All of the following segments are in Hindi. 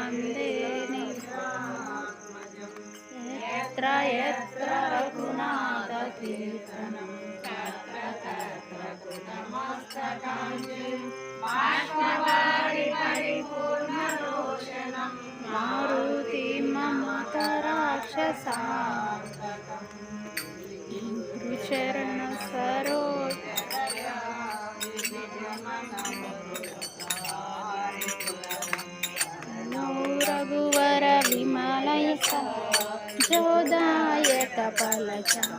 वन्दे यत्र यत्र रघुनाथकीर्तनं तत्र तत्र कृतमस्तकाञ्जलिं बाष्पवारि परिपूर्णलोचनं मारुतिं नमत राक्षसान्तकम् गुरुचरणसरोज रघुवर विमलयस जोदायक फलचारिणो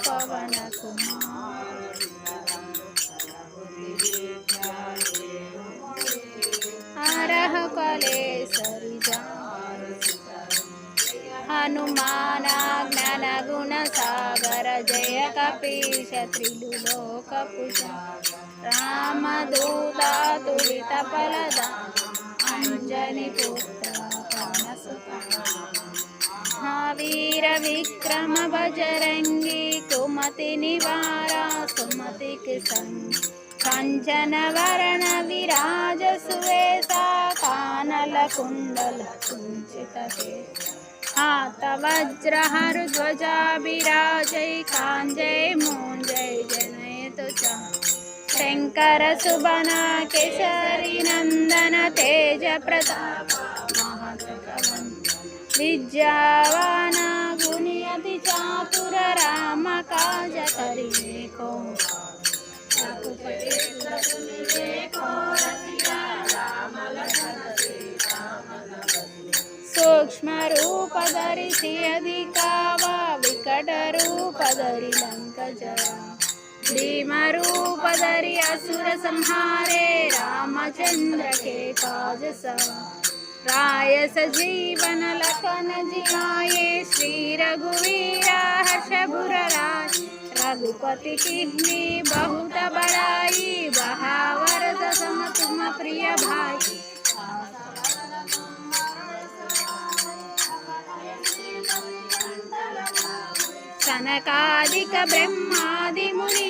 पवन कुमार आरह कलेसरि हनुमान ज्ञान गुण सागर जय कपीश त्रिलोकपूजा रामदूता तुलित फलदा अंजनी पुत्र पवनसुत महावीर विक्रम बजरंगी कुमति निवारा सुमति संगी कांचन वरण विराज सुवेशा कानल कुंडल कुंचित हाथ वज्रहर ध्वजा विराजै कांजय मूंजय जनयतु शंकर सुबन केसरी नंदन तेज प्रताप विद्यावान गुणयति चातुर राम काज करिबेको सूक्ष्म रूप धरि सियधि कावा विकट रूप धरि लंक जरा भीम रूप धरि असुर संहारे रामचंद्र के काज राय सजीवन लखन जियाए श्री रघुवीरा हर्ष भुर राज रघुपति किन्नी बहुत बड़ाई बहावर दसम तुम प्रिय भाई सनकादिक ब्रह्मादि मुनि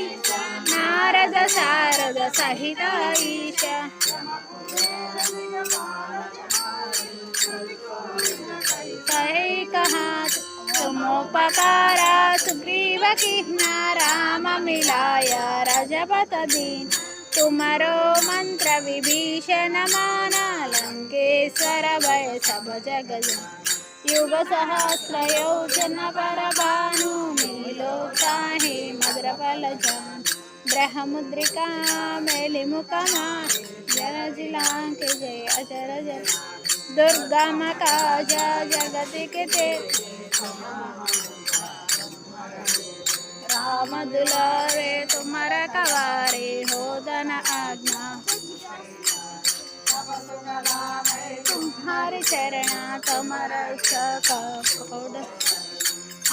नारद सारद सहित ईश कहे कहा तुमोपकारा सुग्रीव किन्ना राम मिलाया रजपत दीन तुमरो मंत्र विभीषण माना लंकेश्वर भय सब जग युग सहस्र योजन पर भानु मीलो ताहि मधुर फल जान ब्रह्मुद्रिका मेलि मुखमा जन जिलांक जय अजर जय दुर्गम काज जगत के ते राम दुलारे तुम्हारा कवारे हो दन आज्ञा तुम्हारे चरणा तुम्हारा सकोड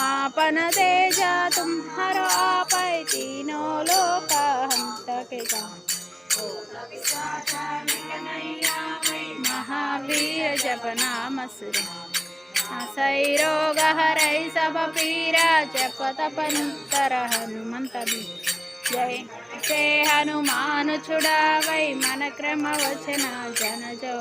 आपन तेजा तुम्हारो आपै तीनों लोक हंत के जा महावीर जप नाम सुर सै रोग हरै सब पीरा जपत पंतर हनुमंत भी जय जय हनुमान छुड़ावै मन क्रम वचन जन जो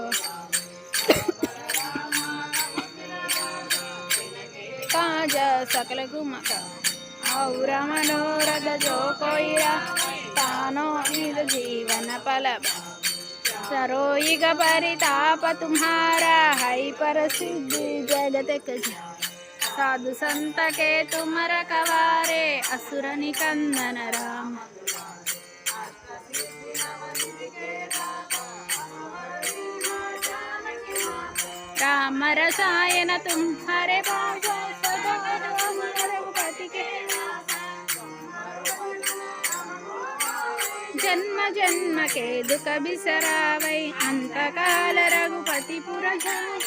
काज सकल गुमक और मनोरथ जो कोईरा तानो निज जीवन पलब सरोईग परिताप तुम्हारा है प्रसिद्धि जगत कज साधु संत के तुम रखवारे असुर निकंदन राम राम रसायन तुम्हारे भाषा रघुपति के जन्म जन्म के दुख बिसरावै अंत काल रघुपति पुर जाय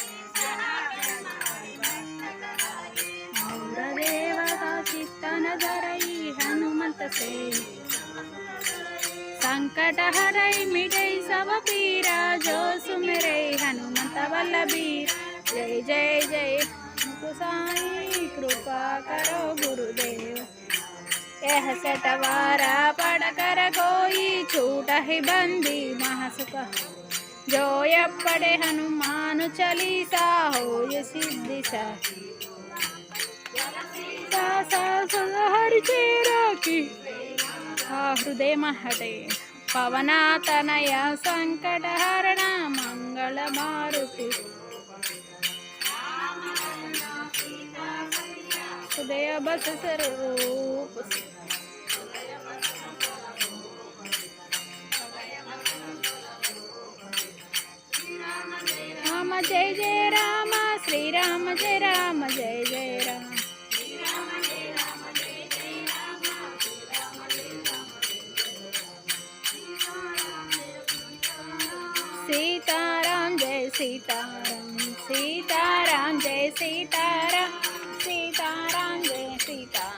और देवता चित्तन धरई हनुमत से संकट हरै मिटै सब पीरा जो सुमिरै हनुमत बलबीर जय जय जय गोसाई कृपा करो गुरुदेव यह सटवारा पढ़कर कोई छूट ही बंदी महासुख जो यह पढ़े हनुमान चालीसा हो ये सिद्धि सा हर चेरा की हृदय महते पवना तनया संकट हरण मंगल मारुति हृदय बस स्वरूप राम जय जय राम श्री राम जय राम जय जय राम सीताराम जय सीताराम सीताराम जय सीताराम सीताराम जय सीताराम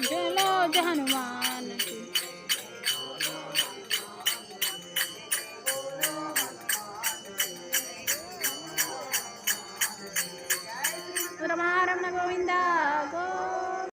चलो हनुमान